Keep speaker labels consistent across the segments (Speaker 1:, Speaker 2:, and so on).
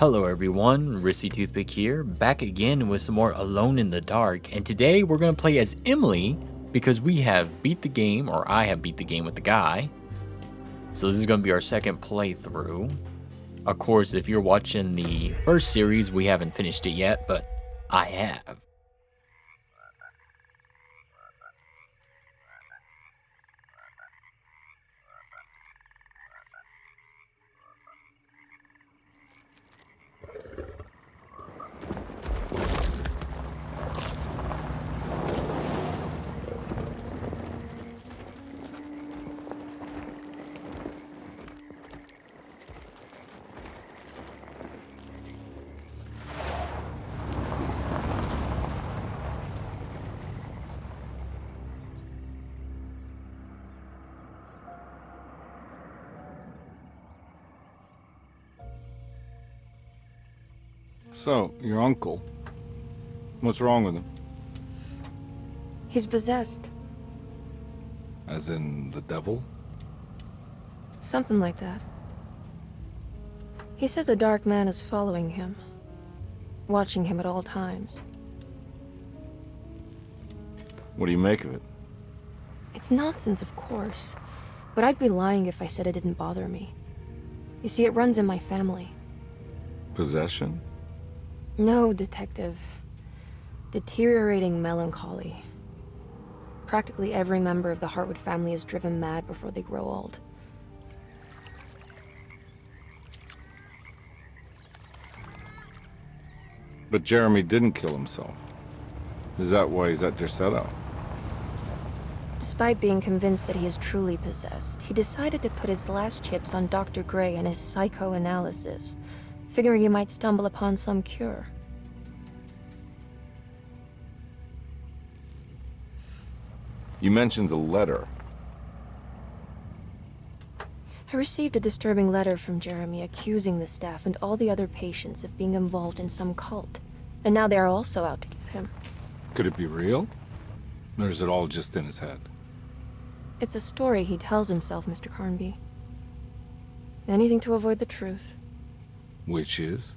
Speaker 1: Hello everyone, Risky Toothpick here, back again with some more Alone in the Dark, and today we're going to play as Emily, because we have beat the game, or I have beat the game with the guy. So this is going to be our second playthrough. Of course, if you're watching the first series, we haven't finished it yet, but I have.
Speaker 2: So, your uncle, what's wrong with him?
Speaker 3: He's possessed.
Speaker 2: As in the devil?
Speaker 3: Something like that. He says a dark man is following him, watching him at all times.
Speaker 2: What do you make of it?
Speaker 3: It's nonsense, of course, but I'd be lying if I said it didn't bother me. You see, it runs in my family.
Speaker 2: Possession?
Speaker 3: No, detective. Deteriorating melancholy. Practically every member of the Hartwood family is driven mad before they grow old.
Speaker 2: But Jeremy didn't kill himself. Is that why he's at Derceto?
Speaker 3: Despite being convinced that he is truly possessed, he decided to put his last chips on Dr. Gray and his psychoanalysis, figuring he might stumble upon some cure.
Speaker 2: You mentioned a letter.
Speaker 3: I received a disturbing letter from Jeremy accusing the staff and all the other patients of being involved in some cult, and now they are also out to get him.
Speaker 2: Could it be real? Or is it all just in his head?
Speaker 3: It's a story he tells himself, Mr. Carnby. Anything to avoid the truth.
Speaker 2: Which is?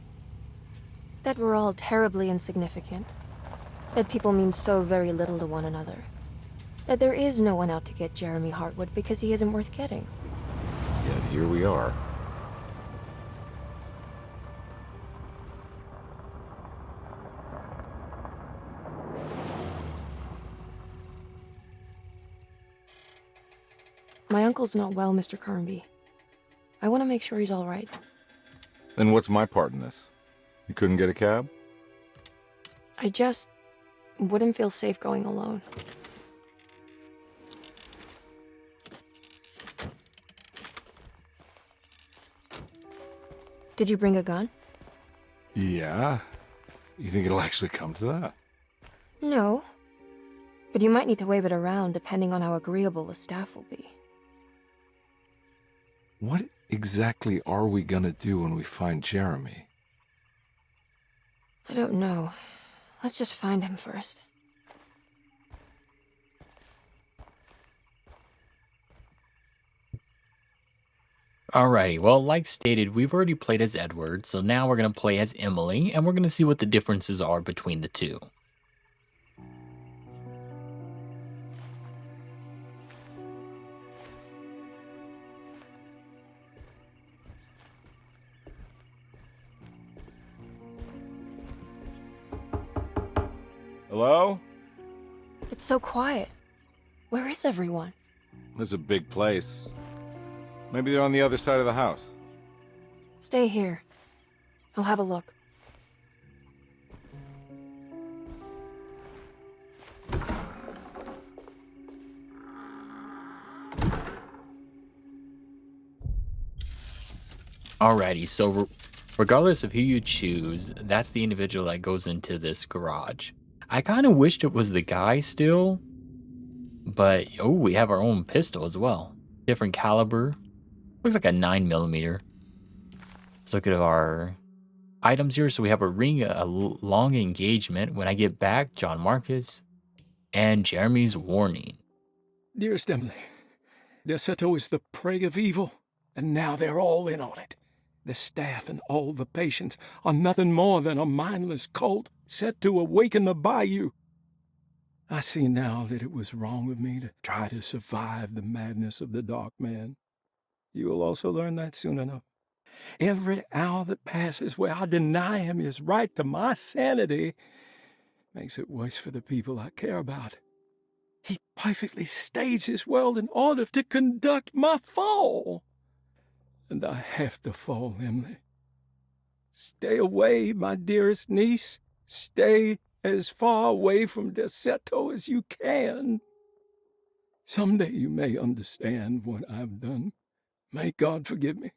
Speaker 3: That we're all terribly insignificant. That people mean so very little to one another. That there is no one out to get Jeremy Hartwood because he isn't worth getting.
Speaker 2: Yet here we are.
Speaker 3: My uncle's not well, Mr. Carnby. I want to make sure he's all right.
Speaker 2: Then what's my part in this? You couldn't get a cab?
Speaker 3: I just wouldn't feel safe going alone. Did you bring a gun?
Speaker 2: Yeah. You think it'll actually come to that?
Speaker 3: No. But you might need to wave it around depending on how agreeable the staff will be.
Speaker 2: What exactly are we gonna do when we find Jeremy?
Speaker 3: I don't know. Let's just find him first.
Speaker 1: Alrighty, well, like stated, we've already played as Edward, so now we're going to play as Emily, and we're going to see what the differences are between the two.
Speaker 2: Hello?
Speaker 3: It's so quiet. Where is everyone?
Speaker 2: This is a big place. Maybe they're on the other side of the house.
Speaker 3: Stay here. I'll have a look.
Speaker 1: Alrighty, so regardless of who you choose, that's the individual that goes into this garage. I kind of wished it was the guy still, but oh, we have our own pistol as well. Different caliber. Looks like a 9mm. Let's look at our items here. So we have a ring, a long engagement. When I get back, John Marcus, and Jeremy's warning.
Speaker 4: Dearest Emily, Derceto is the prey of evil, and now they're all in on it. The staff and all the patients are nothing more than a mindless cult set to awaken the bayou. I see now that it was wrong of me to try to survive the madness of the Dark Man. You will also learn that soon enough. Every hour that passes where I deny him his right to my sanity makes it worse for the people I care about. He perfectly staged his world in order to conduct my fall. And I have to fall, Emily. Stay away, my dearest niece. Stay as far away from Derceto as you can. Someday you may understand what I've done. May God forgive me.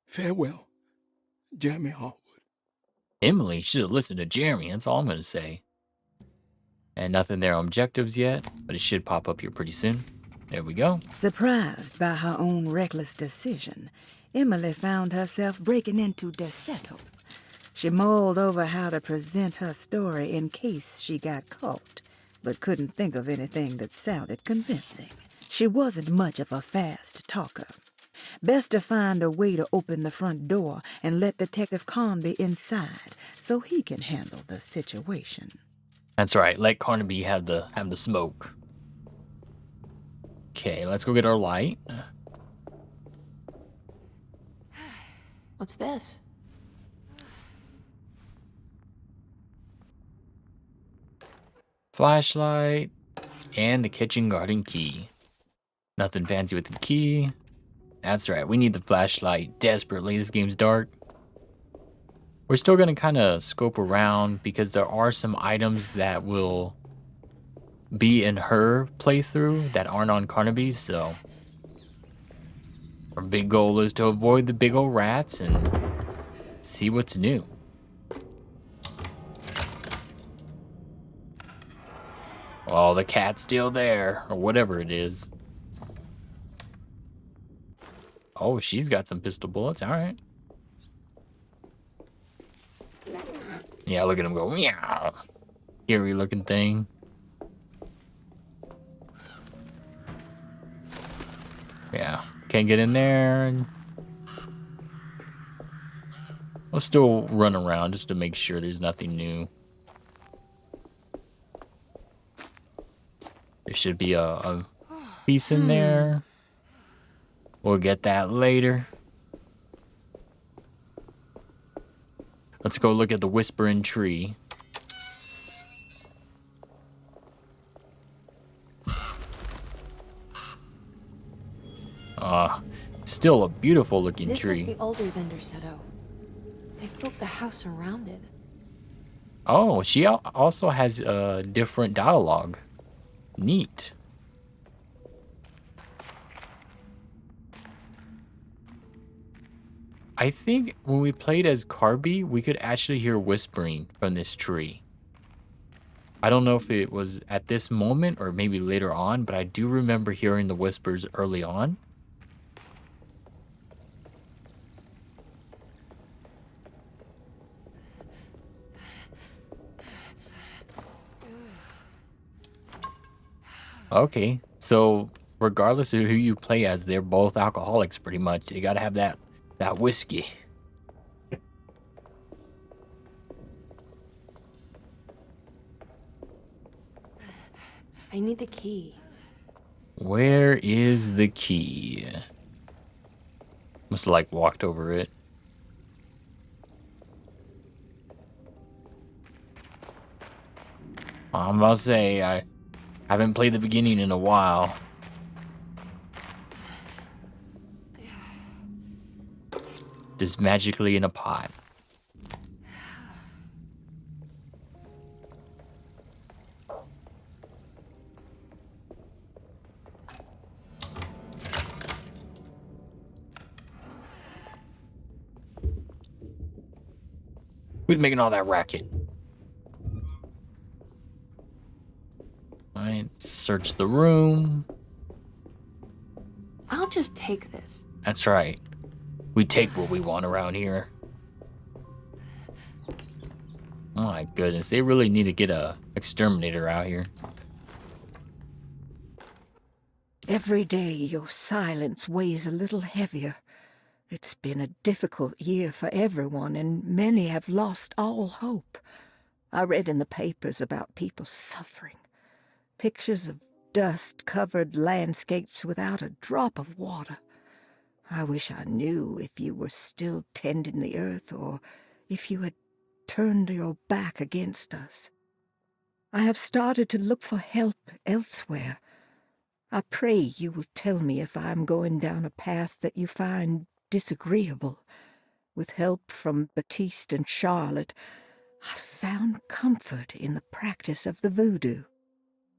Speaker 4: Farewell, Jeremy Harwood.
Speaker 1: Emily should have listened to Jeremy, that's all I'm going to say. And nothing there on objectives yet, but it should pop up here pretty soon. There we go.
Speaker 5: Surprised by her own reckless decision, Emily found herself breaking into Derceto. She mulled over how to present her story in case she got caught, but couldn't think of anything that sounded convincing. She wasn't much of a fast talker. Best to find a way to open the front door and let Detective Carnby inside so he can handle the situation.
Speaker 1: That's right, let Carnaby have the smoke. Okay, let's go get our light.
Speaker 3: What's this?
Speaker 1: Flashlight and the kitchen garden key. Nothing fancy with the key. That's right, we need the flashlight desperately. This game's dark. We're still gonna kind of scope around because there are some items that will be in her playthrough that aren't on Carnaby's, so our big goal is to avoid the big old rats and see what's new. Oh, the cat's still there, or whatever it is. Oh, she's got some pistol bullets, alright. Yeah, look at him go, meow. Scary looking thing. Yeah, can't get in there. We'll still run around just to make sure there's nothing new. There should be a piece in there. We'll get that later. Let's go look at the whispering tree. Still a beautiful looking
Speaker 3: This
Speaker 1: tree.
Speaker 3: must be older than Derceto. They've built the house around it.
Speaker 1: Oh, she also has different dialogue. Neat. I think when we played as Carby, we could actually hear whispering from this tree. I don't know if it was at this moment or maybe later on, but I do remember hearing the whispers early on. Okay, so regardless of who you play as, they're both alcoholics pretty much. They gotta have that whiskey.
Speaker 3: I need the key.
Speaker 1: Where is the key? Must have like walked over it. I'm about to say, I haven't played the beginning in a while. Just magically in a pot. Who's making all that racket? Alright, search the room.
Speaker 3: I'll just take this.
Speaker 1: That's right. We take what we want around here. Oh my goodness, they really need to get a exterminator out here.
Speaker 5: Every day your silence weighs a little heavier. It's been a difficult year for everyone, and many have lost all hope. I read in the papers about people suffering. Pictures of dust-covered landscapes without a drop of water. I wish I knew if you were still tending the earth or if you had turned your back against us. I have started to look for help elsewhere. I pray you will tell me if I am going down a path that you find disagreeable. With help from Baptiste and Charlotte, I found comfort in the practice of the voodoo.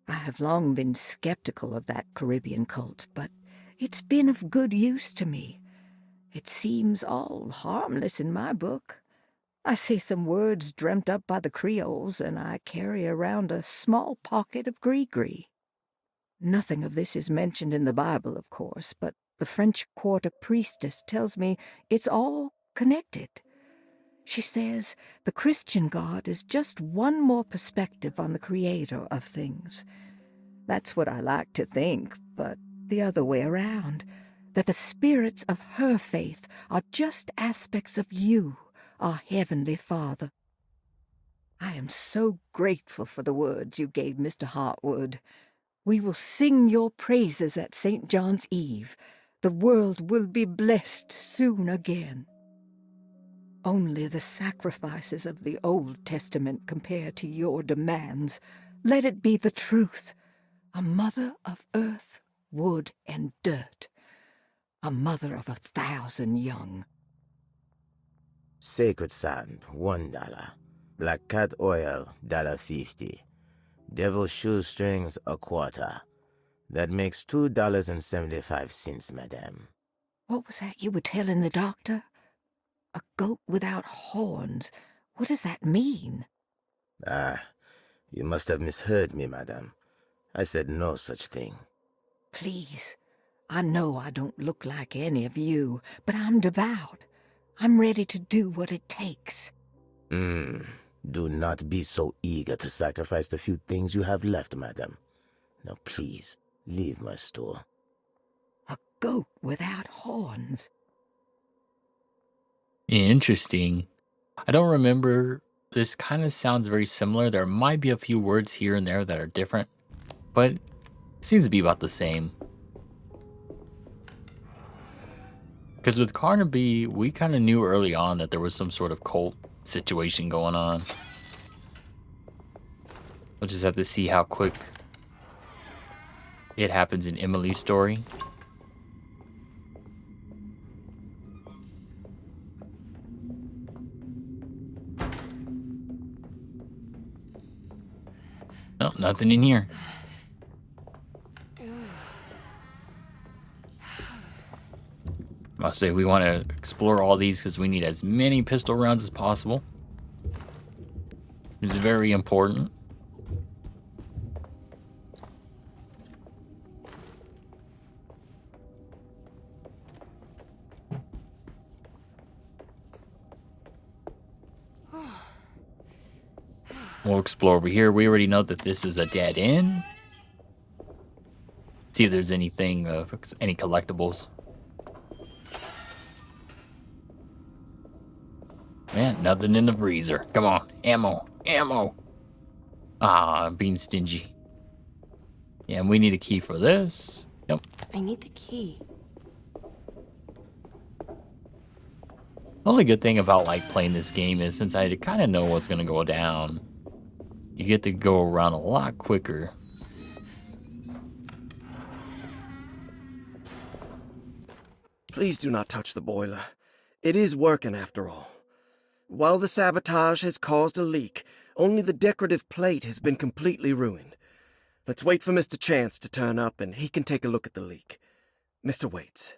Speaker 5: I have long been skeptical of that Caribbean cult, but it's been of good use to me. It seems all harmless in my book. I say some words dreamt up by the Creoles, and I carry around a small pocket of gris-gris. Nothing of this is mentioned in the Bible, of course, but the French Quarter priestess tells me it's all connected. She says the Christian God is just one more perspective on the creator of things. That's what I like to think, but the other way around, that the spirits of her faith are just aspects of you, our Heavenly Father. I am so grateful for the words you gave Mr. Hartwood. We will sing your praises at St. John's Eve. The world will be blessed soon again. Only the sacrifices of the Old Testament compare to your demands. Let it be the truth. A mother of earth, wood, and dirt. A mother of 1,000 young.
Speaker 6: Sacred sand, $1. Black cat oil, $1.50. Devil shoestrings, a quarter. That makes $2.75, madame.
Speaker 5: What was that you were telling the doctor? A goat without horns. What does that mean?
Speaker 6: Ah, you must have misheard me, madame. I said no such thing.
Speaker 5: Please, I know I don't look like any of you, but I'm devout. I'm ready to do what it takes.
Speaker 6: Do not be so eager to sacrifice the few things you have left, madame. Now please, leave my store.
Speaker 5: A goat without horns.
Speaker 1: Interesting. I don't remember. This kind of sounds very similar. There might be a few words here and there that are different, but it seems to be about the same. Because with Carnaby, we kind of knew early on that there was some sort of cult situation going on. We'll just have to see how quick it happens in Emily's story. No, nothing in here. I'll say we want to explore all these because we need as many pistol rounds as possible. It's very important. We'll explore over here. We already know that this is a dead end. See if there's anything of any collectibles. Man, nothing in the freezer. Come on, ammo, ammo. Ah, I'm being stingy. Yeah, and we need a key for this. Yep.
Speaker 3: I need the key.
Speaker 1: The only good thing about like playing this game is since I kind of know what's gonna go down, you get to go around a lot quicker.
Speaker 7: Please do not touch the boiler. It is working after all. While the sabotage has caused a leak, only the decorative plate has been completely ruined. Let's wait for Mr. Chance to turn up and he can take a look at the leak. Mr. Waits.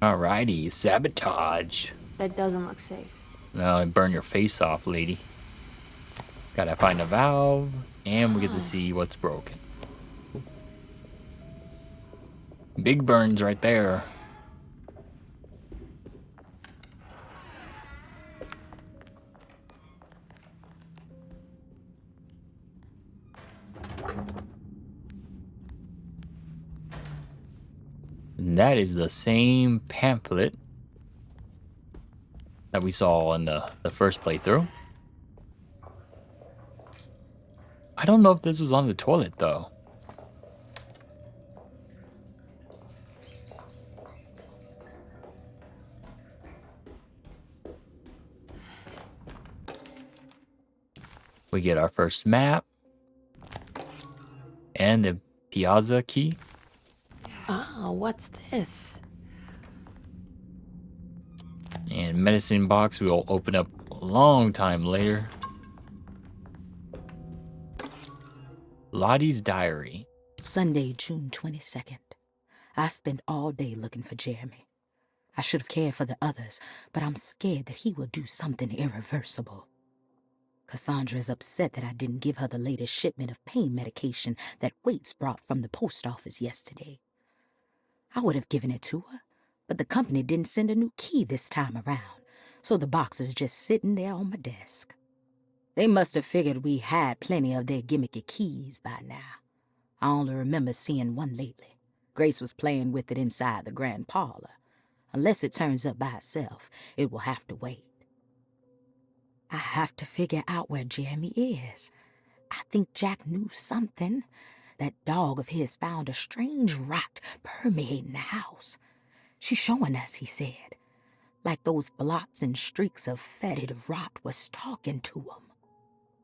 Speaker 1: Alrighty, sabotage.
Speaker 3: That doesn't look safe.
Speaker 1: Now burn your face off, lady. Gotta find a valve, and we get to see what's broken. Big burns right there. And that is the same pamphlet that we saw in the first playthrough. I don't know if this was on the toilet, though. We get our first map. And the Piazza key.
Speaker 3: Ah, what's this?
Speaker 1: And medicine box we will open up a long time later. Lottie's diary.
Speaker 8: Sunday, June 22nd. I spent all day looking for Jeremy. I should have cared for the others, but I'm scared that he will do something irreversible. Cassandra is upset that I didn't give her the latest shipment of pain medication that Waits brought from the post office yesterday. I would have given it to her, but the company didn't send a new key this time around, so the box is just sitting there on my desk. They must have figured we had plenty of their gimmicky keys by now. I only remember seeing one lately. Grace was playing with it inside the grand parlor. Unless it turns up by itself, it will have to wait. I have to figure out where Jeremy is. I think Jack knew something. That dog of his found a strange rot permeating the house. She's showing us, he said. Like those blots and streaks of fetid rot was talking to him.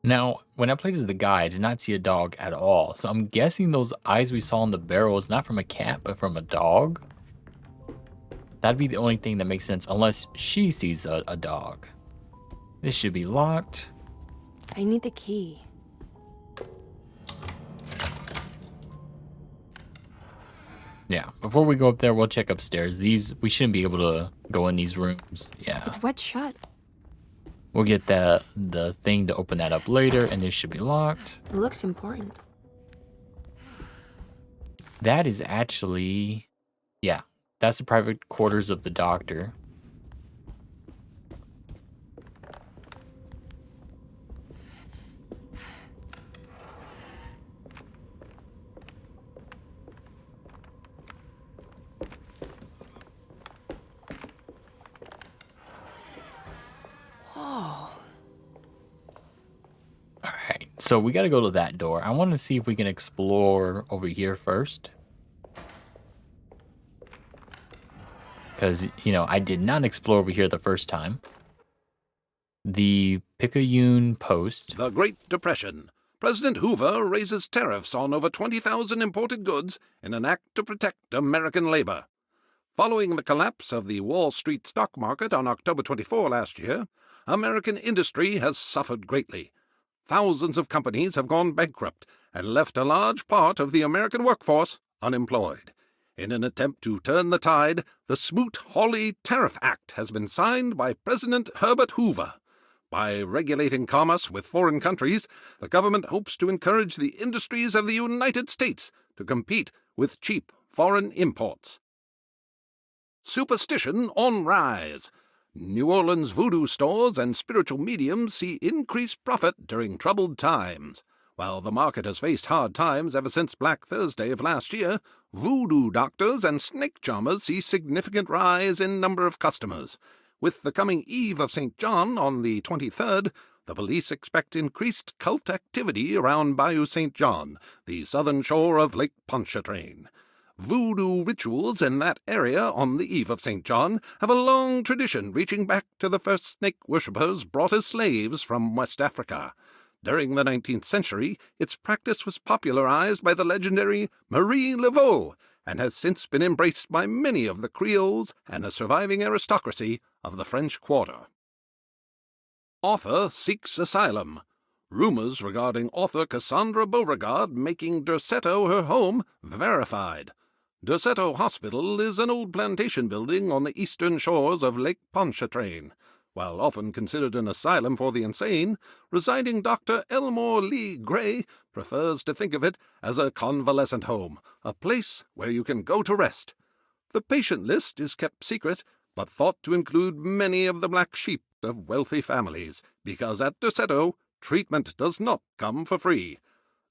Speaker 1: Now, when I played as the guy, I did not see a dog at all. So I'm guessing those eyes we saw in the barrel is not from a cat, but from a dog. That'd be the only thing that makes sense, unless she sees a dog. This should be locked.
Speaker 3: I need the key.
Speaker 1: Yeah, before we go up there, we'll check upstairs. We shouldn't be able to go in these rooms. Yeah.
Speaker 3: It's wet shut.
Speaker 1: We'll get the thing to open that up later, and this should be locked.
Speaker 3: It looks important.
Speaker 1: That is actually... Yeah, that's the private quarters of the doctor. So we got to go to that door. I want to see if we can explore over here first. Because, you know, I did not explore over here the first time. The Picayune Post.
Speaker 9: The Great Depression. President Hoover raises tariffs on over 20,000 imported goods in an act to protect American labor. Following the collapse of the Wall Street stock market on October 24 last year, American industry has suffered greatly. Thousands of companies have gone bankrupt and left a large part of the American workforce unemployed. In an attempt to turn the tide, the Smoot-Hawley Tariff Act has been signed by President Herbert Hoover. By regulating commerce with foreign countries, the government hopes to encourage the industries of the United States to compete with cheap foreign imports. Superstition on rise. New Orleans voodoo stores and spiritual mediums see increased profit during troubled times. While the market has faced hard times ever since Black Thursday of last year, voodoo doctors and snake charmers see significant rise in number of customers. With the coming Eve of St. John on the 23rd, the police expect increased cult activity around Bayou St. John, the southern shore of Lake Pontchartrain. Voodoo rituals in that area on the Eve of St. John have a long tradition reaching back to the first snake worshippers brought as slaves from West Africa. During the 19th century, its practice was popularized by the legendary Marie Laveau and has since been embraced by many of the Creoles and a surviving aristocracy of the French Quarter. Author seeks asylum. Rumors regarding author Cassandra Beauregard making Derceto her home verified. Derceto Hospital is an old plantation building on the eastern shores of Lake Pontchartrain. While often considered an asylum for the insane, residing Dr. Elmore Lee Gray prefers to think of it as a convalescent home, a place where you can go to rest. The patient list is kept secret, but thought to include many of the black sheep of wealthy families, because at Derceto, treatment does not come for free.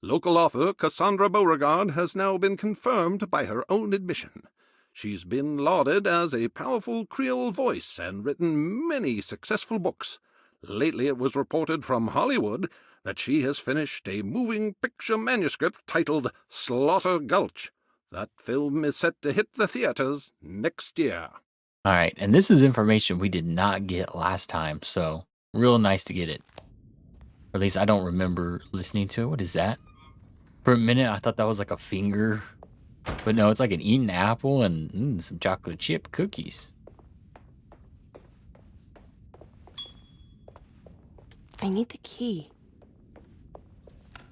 Speaker 9: Local author Cassandra Beauregard has now been confirmed by her own admission. She's been lauded as a powerful Creole voice and written many successful books. Lately it was reported from Hollywood that she has finished a moving picture manuscript titled Slaughter Gulch. That film is set to hit the theaters next year.
Speaker 1: All right, and this is information we did not get last time, so real nice to get it. Or at least I don't remember listening to it. What is that? For a minute, I thought that was like a finger. But no, it's like an eaten apple and some chocolate chip cookies.
Speaker 3: I need the key.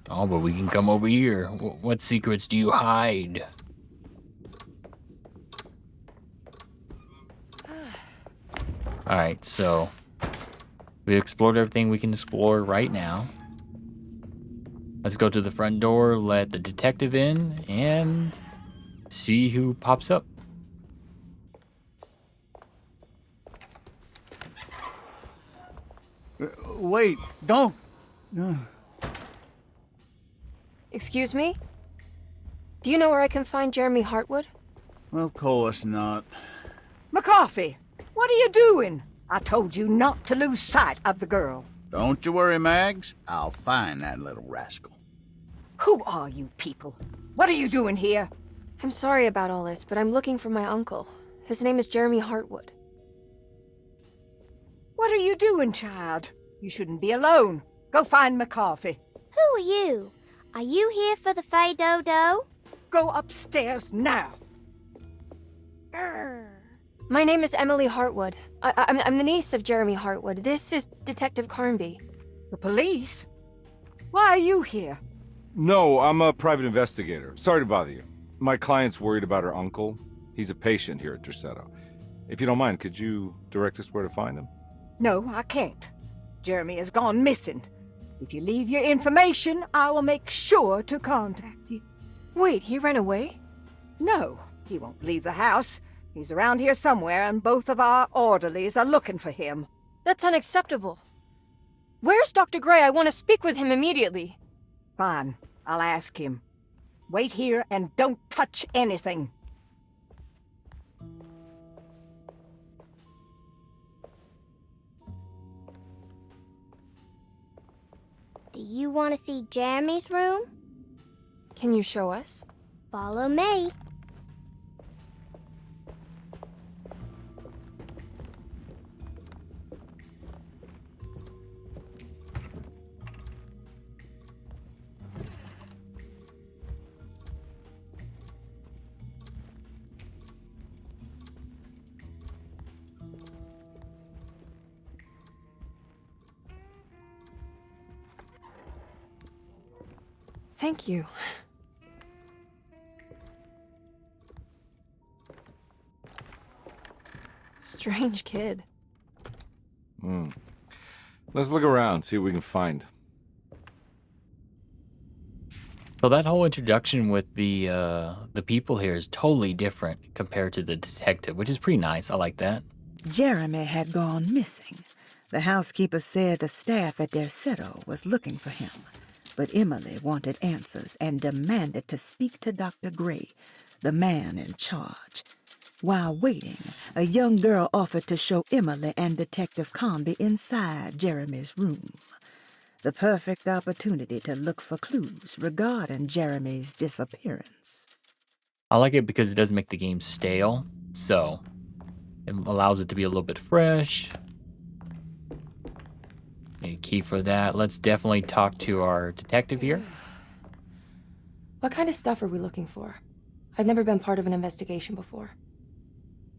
Speaker 1: Oh, but we can come over here. What secrets do you hide? Alright, so we explored everything we can explore right now. Let's go to the front door, let the detective in, and see who pops up.
Speaker 10: Wait, don't.
Speaker 3: Excuse me? Do you know where I can find Jeremy Hartwood?
Speaker 10: Of course not.
Speaker 11: McCarthy, what are you doing? I told you not to lose sight of the girl.
Speaker 10: Don't you worry, Mags. I'll find that little rascal.
Speaker 11: Who are you people? What are you doing here?
Speaker 3: I'm sorry about all this, but I'm looking for my uncle. His name is Jeremy Hartwood.
Speaker 11: What are you doing, child? You shouldn't be alone. Go find McCarthy.
Speaker 12: Who are you? Are you here for the Fay Dodo?
Speaker 11: Go upstairs now.
Speaker 3: My name is Emily Hartwood. I'm the niece of Jeremy Hartwood. This is Detective Carnby.
Speaker 11: The police? Why are you here?
Speaker 2: No, I'm a private investigator. Sorry to bother you. My client's worried about her uncle. He's a patient here at Derceto. If you don't mind, could you direct us where to find him?
Speaker 11: No, I can't. Jeremy has gone missing. If you leave your information, I will make sure to contact you.
Speaker 3: Wait, he ran away?
Speaker 11: No, he won't leave the house. He's around here somewhere, and both of our orderlies are looking for him.
Speaker 3: That's unacceptable. Where's Dr. Gray? I want to speak with him immediately.
Speaker 11: Fine, I'll ask him. Wait here and don't touch anything.
Speaker 12: Do you want to see Jeremy's room?
Speaker 3: Can you show us?
Speaker 12: Follow me.
Speaker 3: Thank you. Strange kid.
Speaker 2: Let's look around, see what we can find.
Speaker 1: So that whole introduction with the people here is totally different compared to the detective, which is pretty nice. I like that.
Speaker 5: Jeremy had gone missing. The housekeeper said the staff at Derceto was looking for him. But Emily wanted answers and demanded to speak to Dr. Gray, the man in charge. While waiting, a young girl offered to show Emily and Detective Carnby inside Jeremy's room. The perfect opportunity to look for clues regarding Jeremy's disappearance.
Speaker 1: I like it because it doesn't make the game stale, so it allows it to be a little bit fresh. Need a key for that. Let's definitely talk to our detective here.
Speaker 3: What kind of stuff are we looking for? I've never been part of an investigation before.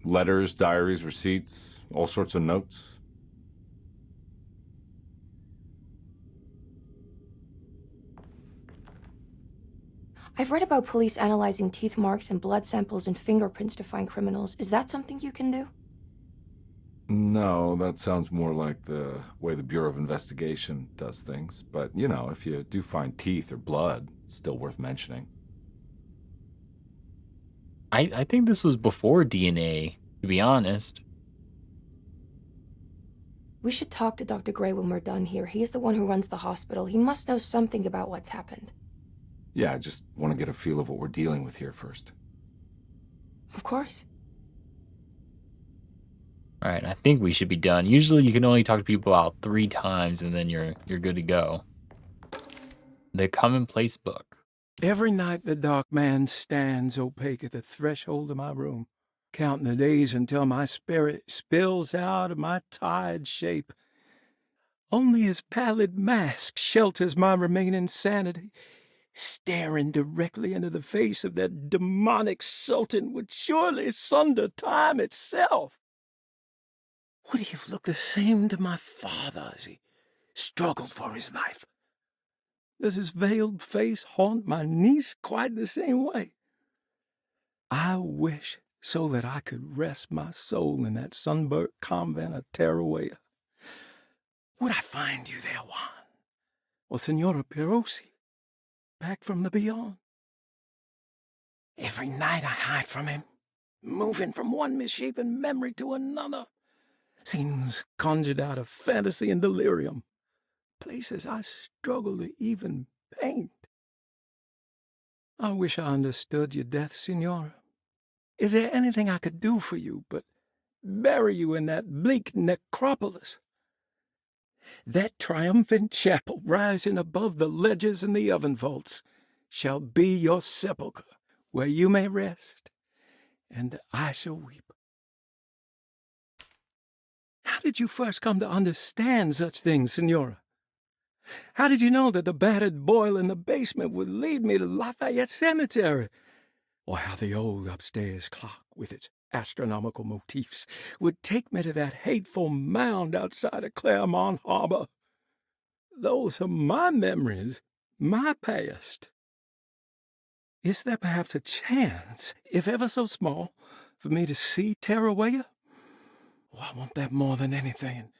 Speaker 2: Letters, diaries, receipts, all sorts of notes.
Speaker 3: I've read about police analyzing teeth marks and blood samples and fingerprints to find criminals. Is that something you can do?
Speaker 2: No, that sounds more like the way the Bureau of Investigation does things. But, you know, if you do find teeth or blood, it's still worth mentioning.
Speaker 1: I think this was before DNA, to be honest.
Speaker 3: We should talk to Dr. Gray when we're done here. He is the one who runs the hospital. He must know something about what's happened.
Speaker 2: Yeah, I just want to get a feel of what we're dealing with here first.
Speaker 3: Of course.
Speaker 1: All right, I think we should be done. Usually you can only talk to people about 3 times and then you're good to go. The Commonplace Book.
Speaker 4: Every night the dark man stands opaque at the threshold of my room, counting the days until my spirit spills out of my tired shape. Only his pallid mask shelters my remaining sanity. Staring directly into the face of that demonic sultan would surely sunder time itself. Would he have looked the same to my father as he struggled for his life? Does his veiled face haunt my niece quite the same way? I wish so that I could rest my soul in that sunburnt convent of Tarawea. Would I find you there, Juan? Or Senora Perosi, back from the beyond? Every night I hide from him, moving from one misshapen memory to another. Scenes conjured out of fantasy and delirium. Places I struggle to even paint. I wish I understood your death, Senora. Is there anything I could do for you but bury you in that bleak necropolis? That triumphant chapel rising above the ledges and the oven vaults shall be your sepulchre, where you may rest, and I shall weep. How did you first come to understand such things, Senora? How did you know that the battered boil in the basement would lead me to Lafayette Cemetery? Or how the old upstairs clock, with its astronomical motifs, would take me to that hateful mound outside of Claremont Harbor? Those are my memories, my past. Is there perhaps a chance, if ever so small, for me to see Tarawea? Oh, I want that more than anything.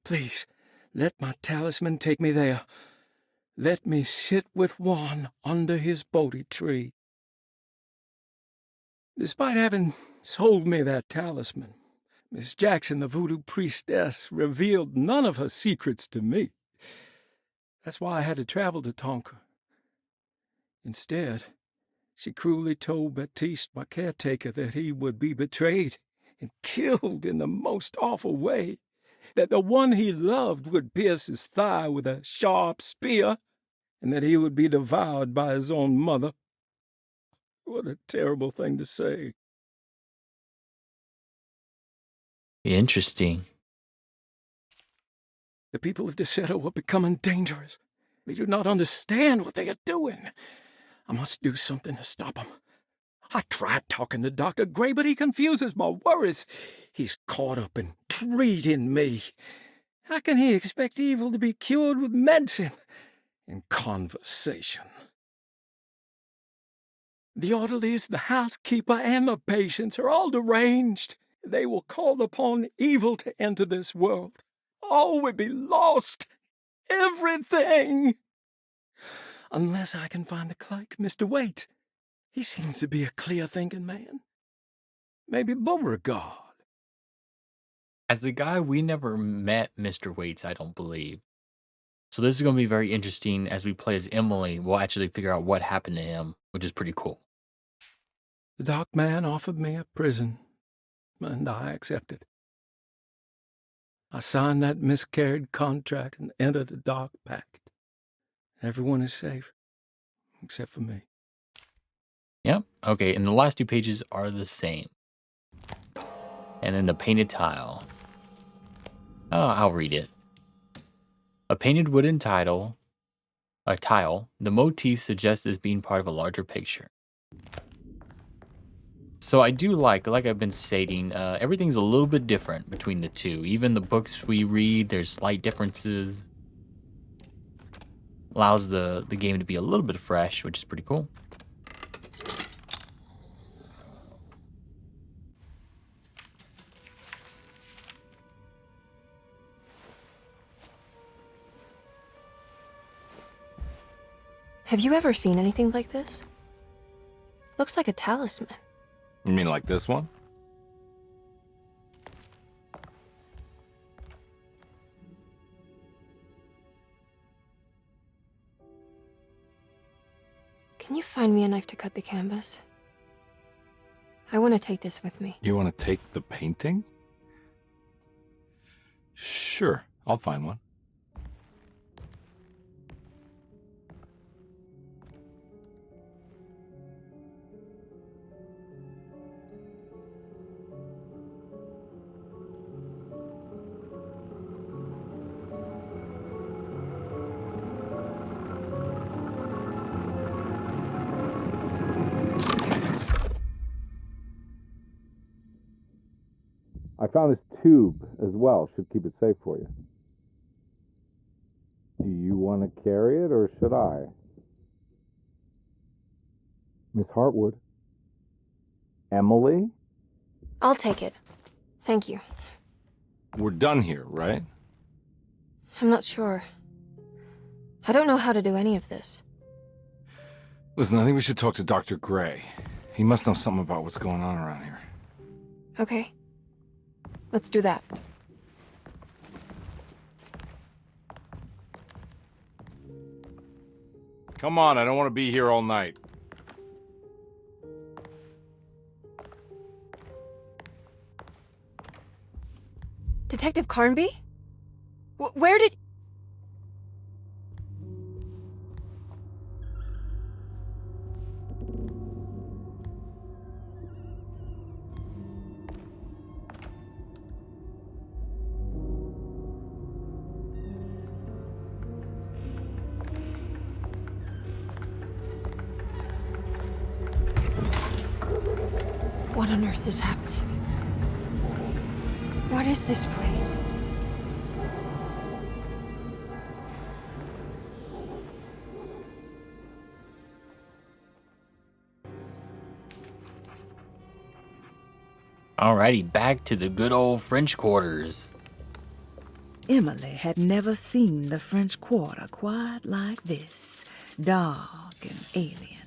Speaker 4: Please, let my talisman take me there. Let me sit with Juan under his Bodhi tree. Despite having sold me that talisman, Miss Jackson, the voodoo priestess, revealed none of her secrets to me. That's why I had to travel to Tonka. Instead, she cruelly told Baptiste, my caretaker, that he would be betrayed and killed in the most awful way, that the one he loved would pierce his thigh with a sharp spear, and that he would be devoured by his own mother. What a terrible thing to say.
Speaker 1: Interesting.
Speaker 4: The people of Derceto are becoming dangerous. They do not understand what they are doing. I must do something to stop them. I tried talking to Dr. Gray, but he confuses my worries. He's caught up in treating me. How can he expect evil to be cured with medicine and conversation? The orderlies, the housekeeper, and the patients are all deranged. They will call upon evil to enter this world. All will be lost. Everything. Unless I can find the clerk, Mr. Waite. He seems to be a clear-thinking man. Maybe Beauregard.
Speaker 1: As the guy, we never met Mr. Waits, I don't believe. So this is going to be very interesting. As we play as Emily, we'll actually figure out what happened to him, which is pretty cool.
Speaker 4: The dark man offered me a prison, and I accepted. I signed that miscarried contract and entered the dark pact. Everyone is safe, except for me.
Speaker 1: Yep. Okay, and the last 2 pages are the same. And then the painted tile. Oh, I'll read it. A painted wooden tile, the motif suggests as being part of a larger picture. So I do like I've been stating, everything's a little bit different between the two. Even the books we read, there's slight differences. Allows the game to be a little bit fresh, which is pretty cool.
Speaker 3: Have you ever seen anything like this? Looks like a talisman.
Speaker 2: You mean like this one?
Speaker 3: Can you find me a knife to cut the canvas? I want to take this with me.
Speaker 2: You want to take the painting? Sure, I'll find one. I found this tube as well. Should keep it safe for you. Do you want to carry it, or should I? Miss Hartwood? Emily?
Speaker 3: I'll take it. Thank you.
Speaker 2: We're done here, right?
Speaker 3: I'm not sure. I don't know how to do any of this.
Speaker 2: Listen, I think we should talk to Dr. Gray. He must know something about what's going on around here.
Speaker 3: Okay. Let's do that.
Speaker 2: Come on, I don't want to be here all night.
Speaker 3: Detective Carnby? Where did... What on earth is happening? What is this place?
Speaker 1: Alrighty, back to the good old French quarters.
Speaker 5: Emily had never seen the French Quarter quite like this, dark and alien.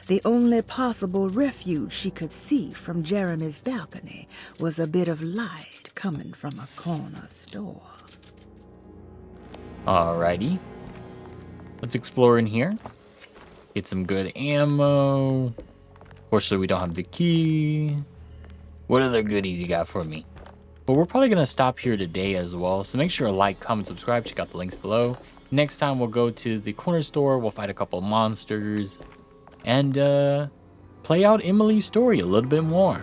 Speaker 5: The only possible refuge she could see from Jeremy's balcony was a bit of light coming from a corner store.
Speaker 1: Alrighty. Let's explore in here. Get some good ammo. Fortunately, we don't have the key. What other goodies you got for me? But we're probably going to stop here today as well. So make sure to like, comment, subscribe. Check out the links below. Next time, we'll go to the corner store. We'll fight a couple monsters. And play out Emily's story a little bit more.